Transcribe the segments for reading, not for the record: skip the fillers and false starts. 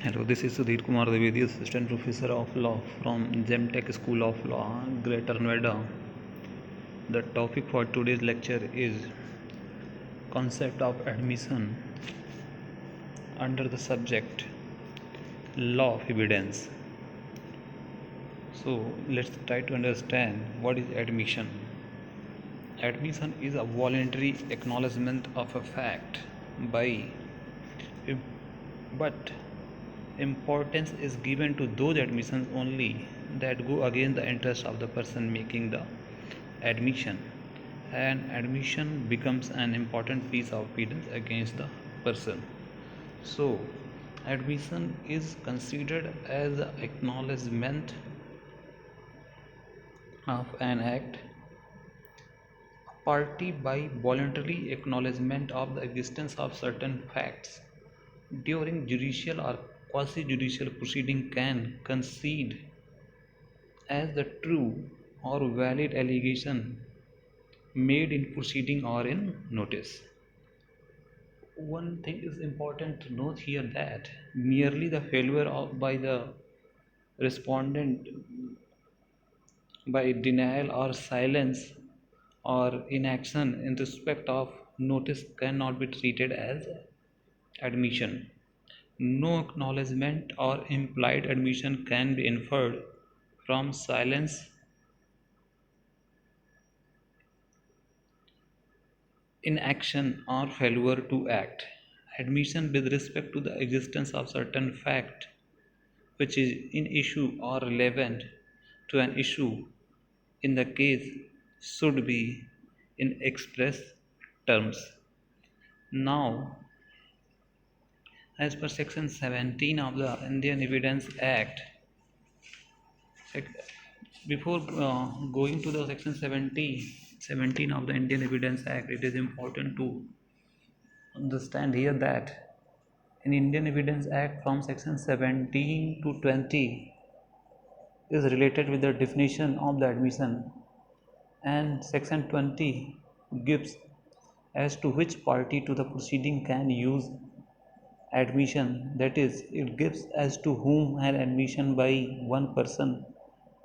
Hello, this is Sudhir Kumar Dwivedi, Assistant Professor of Law from GemTech School of Law, Greater Noida. The topic for today's lecture is concept of admission under the subject Law of Evidence. So let's try to understand what is admission. Admission is a voluntary acknowledgement of a fact by, but importance is given to those admissions only that go against the interest of the person making the admission, and admission becomes an important piece of evidence against the person. So admission is considered as the acknowledgement of an act party by voluntarily acknowledgement of the existence of certain facts during judicial or quasi-judicial proceeding can concede as the true or valid allegation made in proceeding or in notice. One thing is important to note here that merely the failure by the respondent by denial or silence or inaction in respect of notice cannot be treated as admission. No acknowledgement or implied admission can be inferred from silence, inaction, or failure to act. Admission with respect to the existence of certain fact which is in issue or relevant to an issue in the case should be in express terms. Now, as per section 17 of the Indian Evidence Act, before going to the section 17 of the Indian Evidence Act, it is important to understand here that in Indian Evidence Act from section 17 to 20 is related with the definition of the admission, and section 20 gives as to which party to the proceeding can use admission, that is, it gives as to whom an admission by one person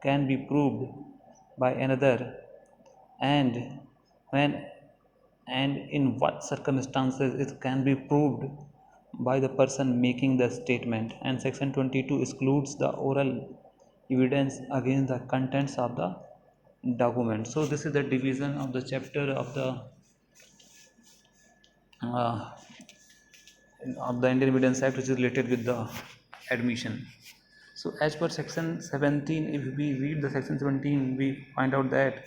can be proved by another, and when and in what circumstances it can be proved by the person making the statement. And section 22 excludes the oral evidence against the contents of the document. So this is the division of the chapter uh, of the Indian Evidence Act, which is related with the admission. So as per section 17, if we read the section 17, we find out that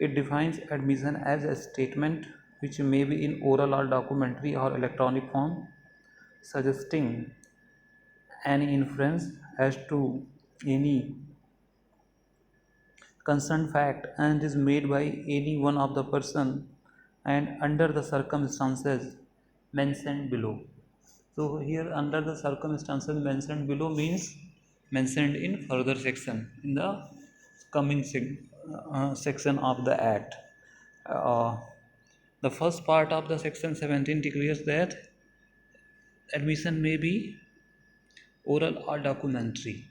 it defines admission as a statement which may be in oral or documentary or electronic form, suggesting any inference as to any concerned fact and is made by any one of the person and under the circumstances mentioned below. So here under the circumstances mentioned below means mentioned in further section in the coming section of the act. Uh, the first part of the section 17 declares that admission may be oral or documentary,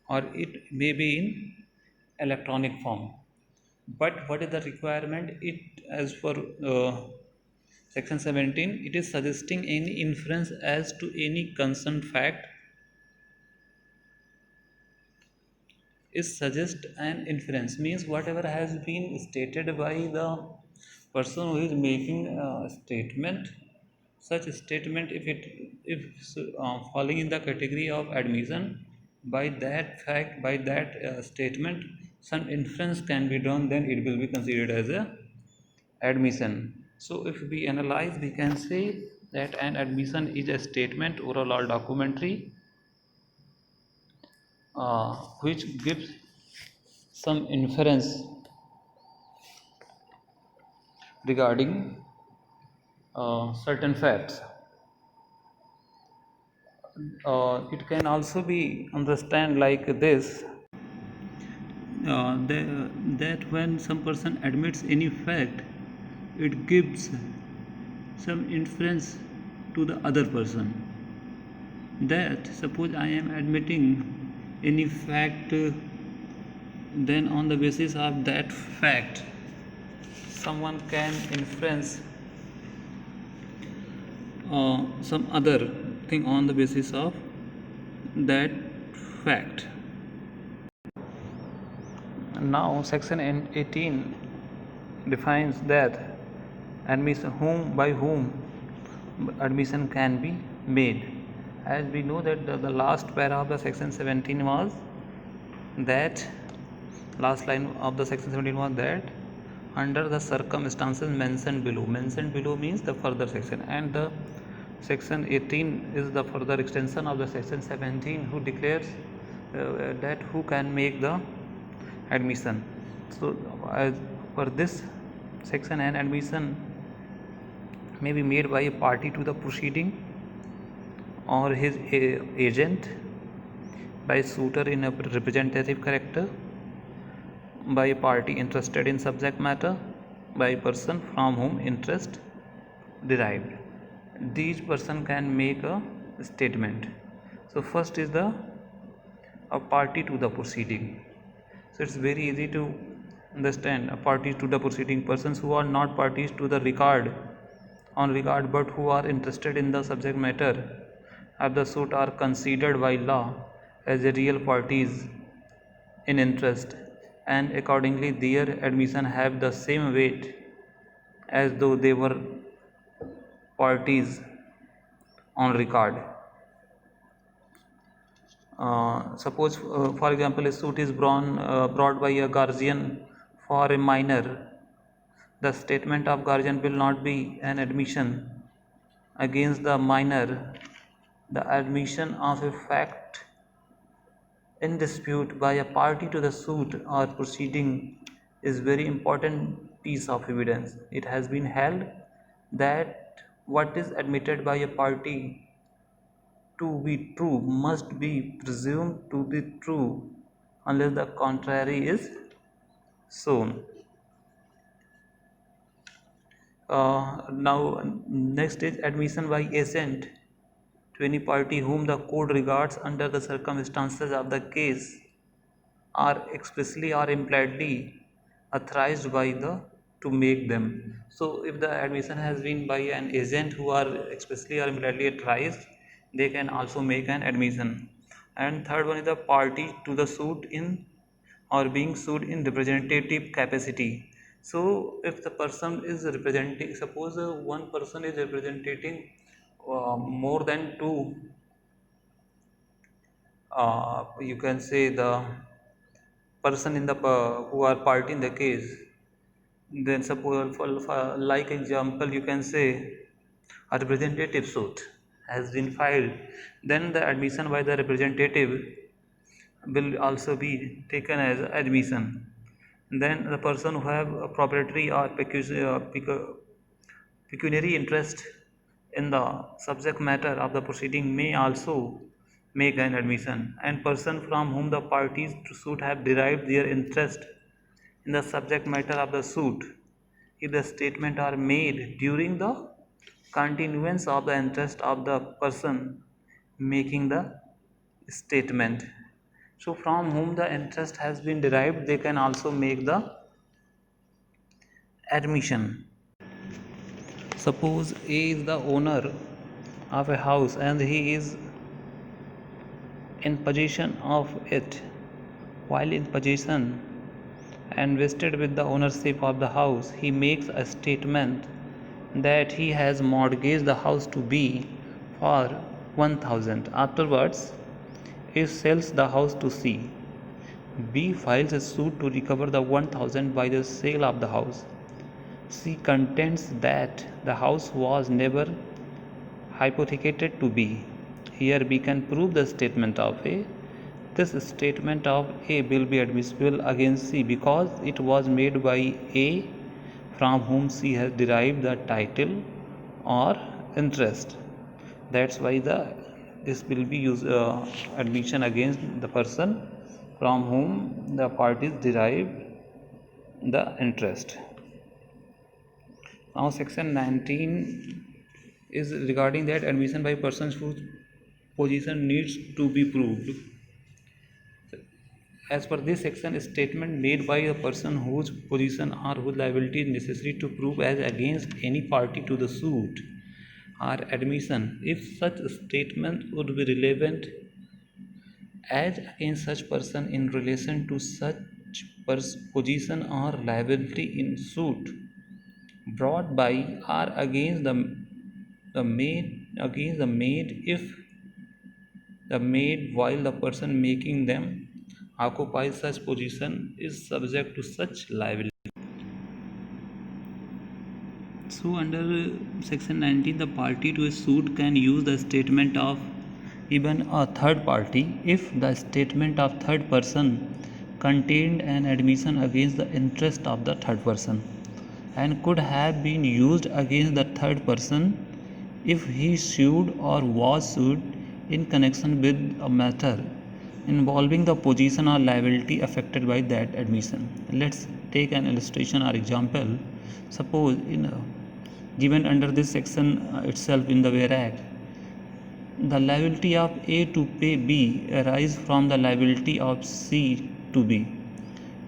or it may be in electronic form. But what is the requirement? It, as for section 17, it is suggesting any inference as to any concerned fact is suggest an inference, means whatever has been stated by the person who is making a statement, such statement if falling in the category of admission, by that fact, by that statement some inference can be drawn, then it will be considered as a admission. So if we analyze, we can say that an admission is a statement, oral or documentary, which gives some inference regarding certain facts. It can also be understand like this, that when some person admits any fact, it gives some inference to the other person, that suppose I am admitting any fact, then on the basis of that fact someone can inference some other thing on the basis of that fact. Now section 18 defines that admission whom admission can be made. As we know that the last para of the section 17 was that, last line of the section 17 was that under the circumstances mentioned below. Mentioned below means the further section, and the section 18 is the further extension of the section 17, who declares that who can make the admission. So as per this section, an admission may be made by a party to the proceeding or his agent, by a suitor in a representative character, by a party interested in subject matter, by a person from whom interest derived. These person can make a statement. So first is a party to the proceeding. So it's very easy to understand. A party to the proceeding, persons who are not parties to the record but who are interested in the subject matter of the suit are considered by law as the real parties in interest, and accordingly their admission have the same weight as though they were parties on record. Suppose for example a suit is brought by a guardian for a minor. The statement of guardian will not be an admission against the minor. The admission of a fact in dispute by a party to the suit or proceeding is very important piece of evidence. It has been held that what is admitted by a party to be true must be presumed to be true unless the contrary is shown. Now next is admission by assent to any party whom the court regards under the circumstances of the case are expressly or impliedly authorized by the to make them. So if the admission has been by an agent who are expressly or impliedly authorized, they can also make an admission. And third one is the party to the suit in or being sued in representative capacity. So if the person is representing, suppose one person is representing more than two, you can say the person in the who are party in the case, then suppose for like example you can say a representative suit has been filed, then the admission by the representative will also be taken as admission. Then the person who have a proprietary or pecuniary interest in the subject matter of the proceeding may also make an admission, and person from whom the parties to suit have derived their interest in the subject matter of the suit, if the statement are made during the continuance of the interest of the person making the statement. So from whom the interest has been derived, they can also make the admission. Suppose A is the owner of a house and he is in possession of it. While in possession and vested with the ownership of the house, he makes a statement that he has mortgaged the house to B for 1000. Afterwards, he sells the house to C. B files a suit to recover the 1000 by the sale of the house. C contends that the house was never hypothecated to B. Here B can prove the statement of A. This statement of A will be admissible against C because it was made by A from whom C has derived the title or interest. That's why this will be admission against the person from whom the parties derive the interest. Now section 19 is regarding that admission by persons who position needs to be proved. As per this section, a statement made by a person whose position or whose liability is necessary to prove as against any party to the suit or admission, if such statement would be relevant as against such person in relation to such position or liability in suit brought by or the maid if the maid while the person making them occupies such position is subject to such liability. So under section 19, the party to a suit can use the statement of even a third party if the statement of third person contained an admission against the interest of the third person and could have been used against the third person if he sued or was sued in connection with a matter involving the position or liability affected by that admission. Let's take an illustration or example. Suppose given under this section itself in the Ware Act, the liability of A to pay B arises from the liability of C to B.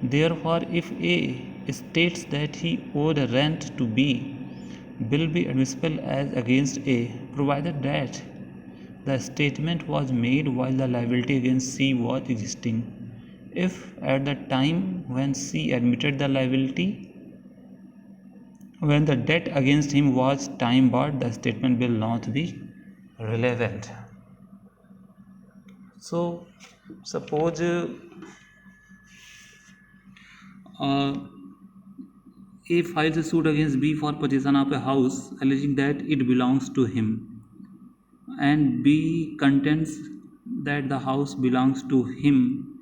Therefore, if A states that he owed rent to B, will be admissible as against A, provided that the statement was made while the liability against C was existing. If at the time when C admitted the liability, when the debt against him was time barred, the statement will not be relevant. So, suppose A files a suit against B for possession of a house, alleging that it belongs to him, and B contends that the house belongs to him.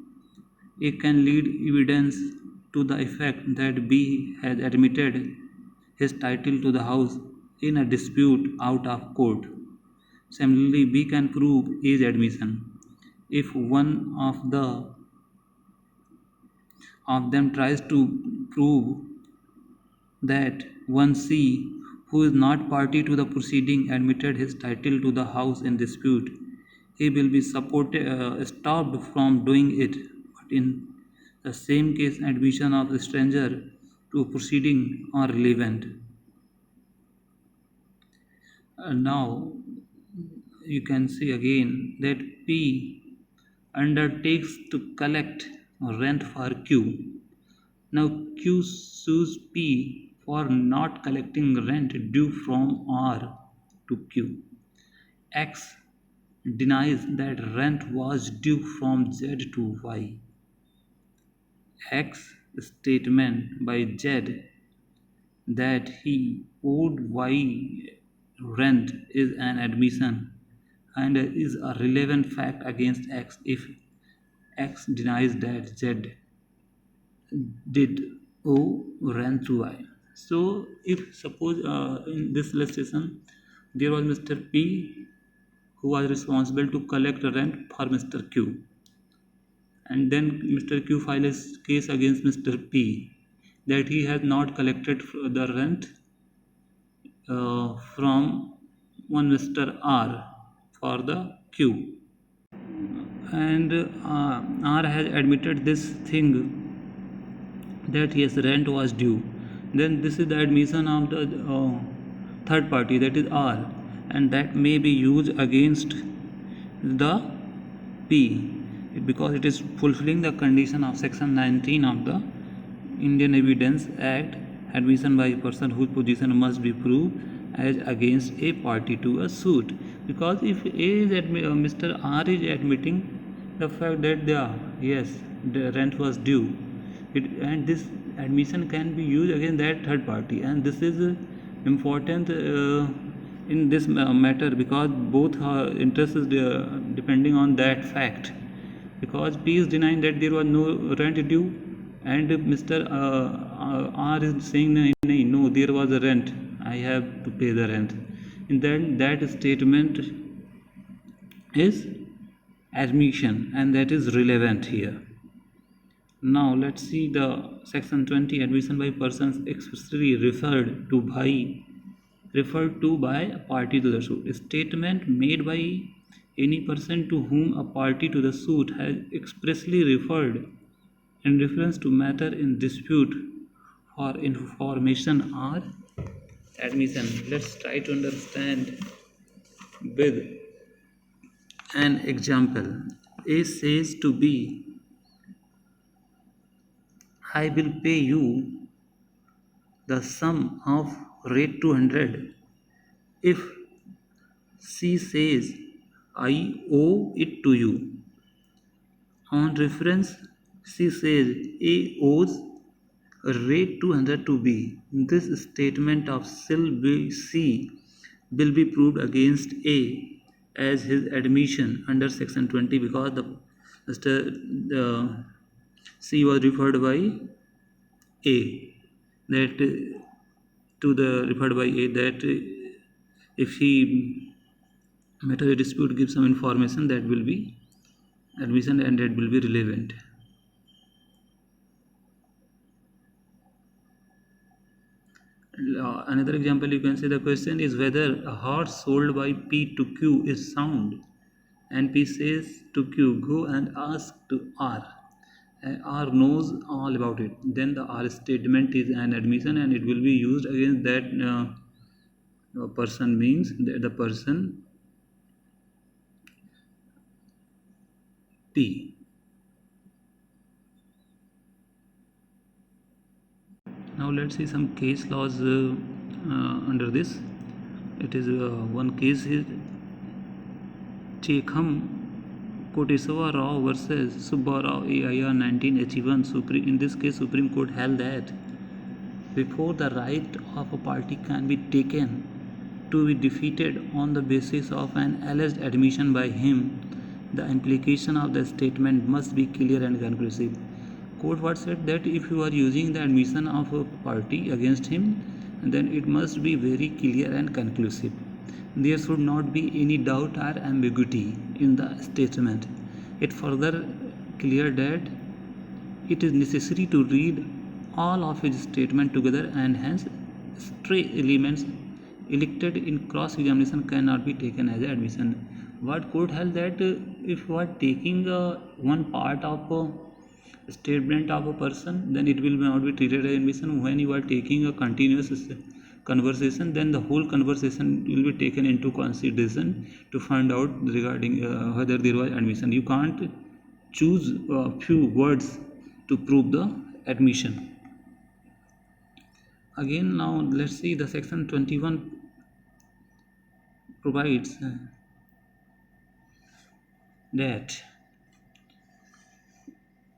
A can lead evidence to the effect that B has admitted his title to the house in a dispute out of court. Similarly, B can prove A's admission. If one of them tries to prove that one C, who is not party to the proceeding, admitted his title to the house in dispute, he will be stopped from doing it. But in the same case, admission of a stranger to a proceeding are relevant. Now you can see again that P undertakes to collect rent for Q. Now Q sues P for not collecting rent due from R to Q. X denies that rent was due from Z to Y. X statement by Z that he owed Y rent is an admission and is a relevant fact against X if X denies that Z did owe rent to Y. So if suppose in this illustration there was Mr. P who was responsible to collect rent for Mr. Q, and then Mr. Q filed a case against Mr. P that he has not collected the rent from one Mr. R for the Q, and R has admitted this thing that yes, rent was due. Then this is the admission of the third party, that is R, and that may be used against the P because it is fulfilling the condition of section 19 of the Indian Evidence Act, admission by a person whose position must be proved as against a party to a suit. Because if Mr. R is admitting the fact that the rent was due, and this admission can be used against that third party, and this is important in this matter because both interests is depending on that fact. Because P is denying that there was no rent due, and Mr. R is saying no, there was a rent, I have to pay the rent. And then that statement is admission, and that is relevant here. Now let's see the section 20, admission by persons expressly referred to by a party to the suit. A statement made by any person to whom a party to the suit has expressly referred in reference to matter in dispute for information or admission. Let's try to understand with an example. A says to B, I will pay you the sum of rate 200 if C says I owe it to you. On reference, C says A owes rate 200 to B. This statement of C will be proved against A as his admission under section 20 because the C was referred by A, that to the referred by A, that if he matter a dispute gives some information, that will be admission and that will be relevant. Another example, you can say the question is whether a horse sold by P to Q is sound, and P says to Q, go and ask to R, and R knows all about it. Then the R statement is an admission and it will be used against that person, means that the person P. Now let's see some case laws under this. It is one case is Chekham Koteswar Rao versus Subba Rao AIR 1981. In this case, Supreme Court held that before the right of a party can be taken to be defeated on the basis of an alleged admission by him, the implication of the statement must be clear and conclusive. Court what said that if you are using the admission of a party against him, then it must be very clear and conclusive. There should not be any doubt or ambiguity in the statement. It further cleared that it is necessary to read all of his statement together, and hence stray elements elected in cross-examination cannot be taken as admission. What court held that if you are taking one part of a statement of a person, then it will not be treated as admission. When you are taking a continuous conversation, then the whole conversation will be taken into consideration to find out regarding whether there was admission. You can't choose a few words to prove the admission. Again, now let's see the section 21 provides that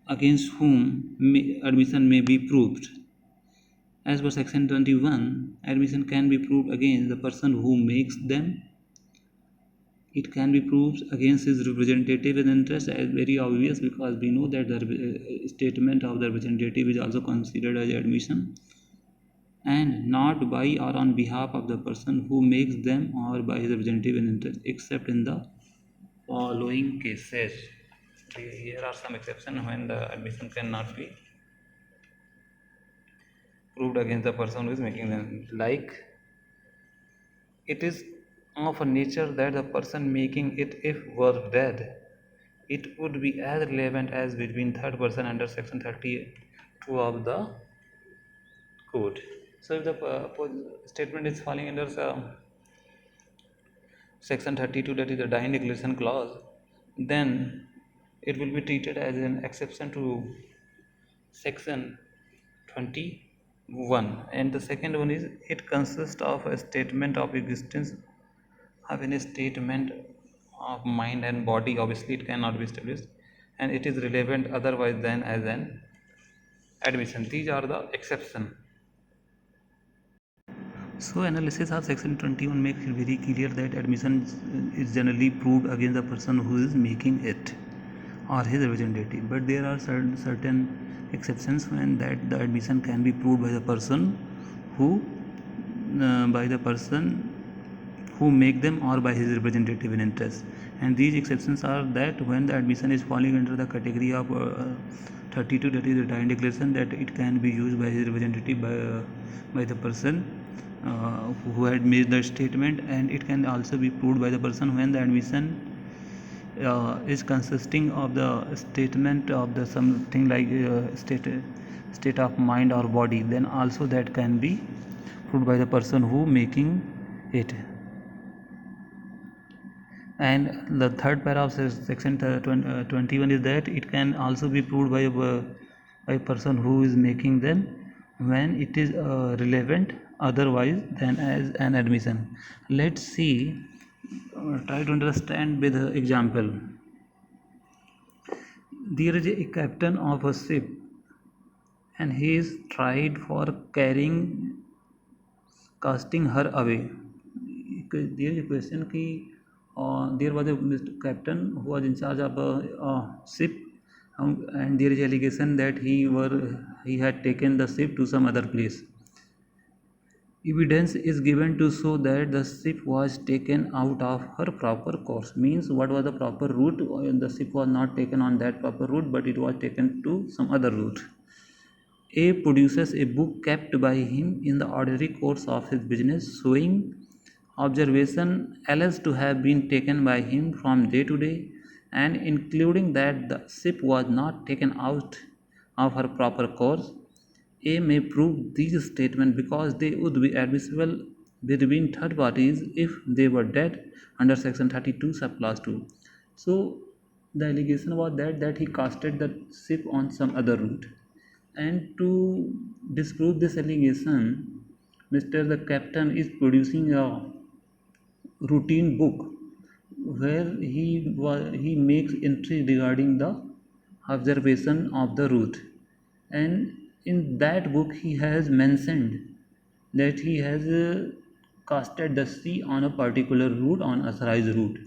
against whom admission may be proved. As per section 21, admission can be proved against the person who makes them. It can be proved against his representative in interest, as very obvious because we know that the statement of the representative is also considered as admission, and not by or on behalf of the person who makes them or by his representative in interest, except in the following cases. Here are some exceptions when the admission cannot be proved against the person who is making them. Like, it is of a nature that the person making it, if were dead, it would be as relevant as between third person under section 32 of the code. So if the statement is falling under section 32, that is the dying declaration clause, then it will be treated as an exception to section 21. And the second one is, it consists of a statement of existence of any statement of mind and body. Obviously it cannot be established, and it is relevant otherwise than as an admission. These are the exceptions. So analysis of section 21 makes it very clear that admission is generally proved against the person who is making it or his representative, but there are certain exceptions when that the admission can be proved by the person who make them or by his representative in interest. And these exceptions are that when the admission is falling under the category of 32, that is the dying declaration, that it can be used by his representative by the person who had made the statement, and it can also be proved by the person when the admission is consisting of the statement of the something like state of mind or body, then also that can be proved by the person who making it. And the third para of section 21 is that it can also be proved by a person who is making them when it is relevant otherwise than as an admission. Let's see, try to understand with example. There is a captain of a ship and he is tried for carrying casting her away. There is a question ki there was a captain who was in charge of a ship, and there is allegation that he had taken the ship to some other place. Evidence is given to show that the ship was taken out of her proper course. Means what was the proper route? The ship was not taken on that proper route, but it was taken to some other route. A produces a book kept by him in the ordinary course of his business, showing observation alleged to have been taken by him from day to day, and including that the ship was not taken out of her proper course. A may prove these statements because they would be admissible between third parties if they were dead under section 32 subclause 2. So the allegation was that he casted the ship on some other route, and to disprove this allegation, Mr. the captain is producing a routine book where he makes entry regarding the observation of the route, and in that book he has mentioned that he has casted the sea on a particular route, on authorized route.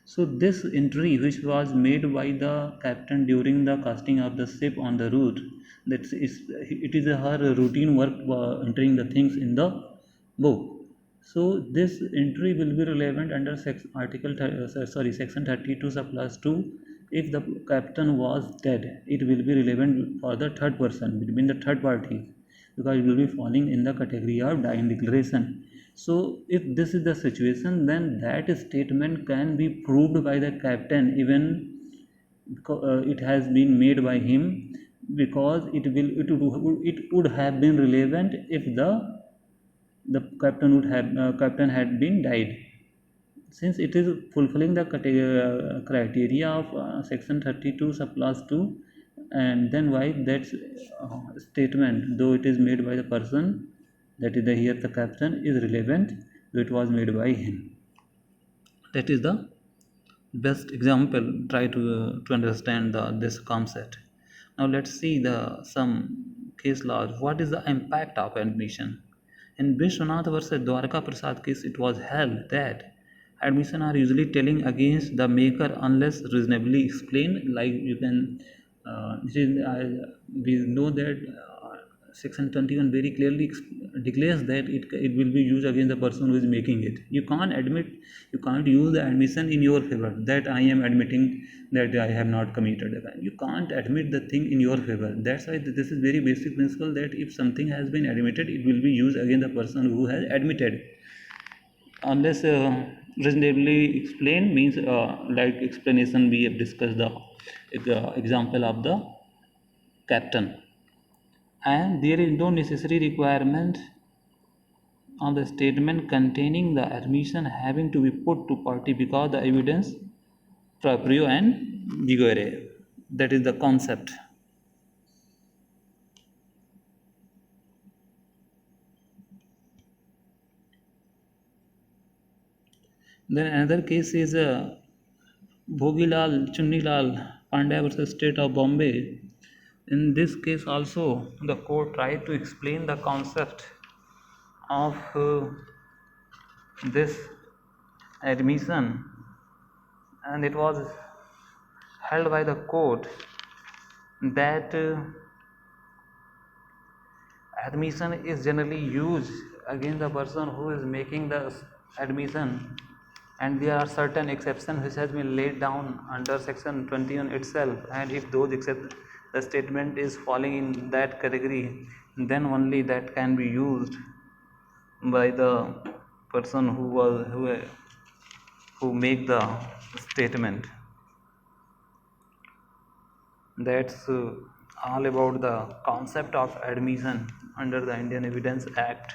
So this entry which was made by the captain during the casting of the ship on the route, it is her routine work entering the things in the book. So this entry will be relevant under section 32 subclass 2. If the captain was dead, it will be relevant for the third person between the third parties, because it will be falling in the category of dying declaration. So if this is the situation, then that statement can be proved by the captain even it has been made by him, because it would have been relevant if the captain had been died, since it is fulfilling the criteria of section 32 subclass 2. And then why that statement, though it is made by the person, that is here the captain, is relevant, though it was made by him. That is the best example. Try to understand this concept. Now let's see the some case laws. What is the impact of admission? In Vishwanath versus Dwarka Prasad case, it was held that admission are usually telling against the maker unless reasonably explained. Like you can we know that section 21 very clearly declares that it will be used against the person who is making it. You can't use the admission in your favor, that I am admitting that I have not committed a crime. You can't admit the thing in your favor. That's why this is very basic principle, that if something has been admitted, it will be used against the person who has admitted, unless reasonably explained. Means like explanation, we have discussed the example of the captain. And there is no necessary requirement of the statement containing the admission having to be put to party, because the evidence proprio and vigore, that is the concept. Then another case is Bhogilal Chunnilal Pandya versus State of Bombay. In this case also, the court tried to explain the concept of this admission, and it was held by the court that admission is generally used against the person who is making the admission, and there are certain exceptions which has been laid down under section 21 itself, and if those the statement is falling in that category, then only that can be used by the person who make the statement. That's all about the concept of admission under the Indian Evidence Act.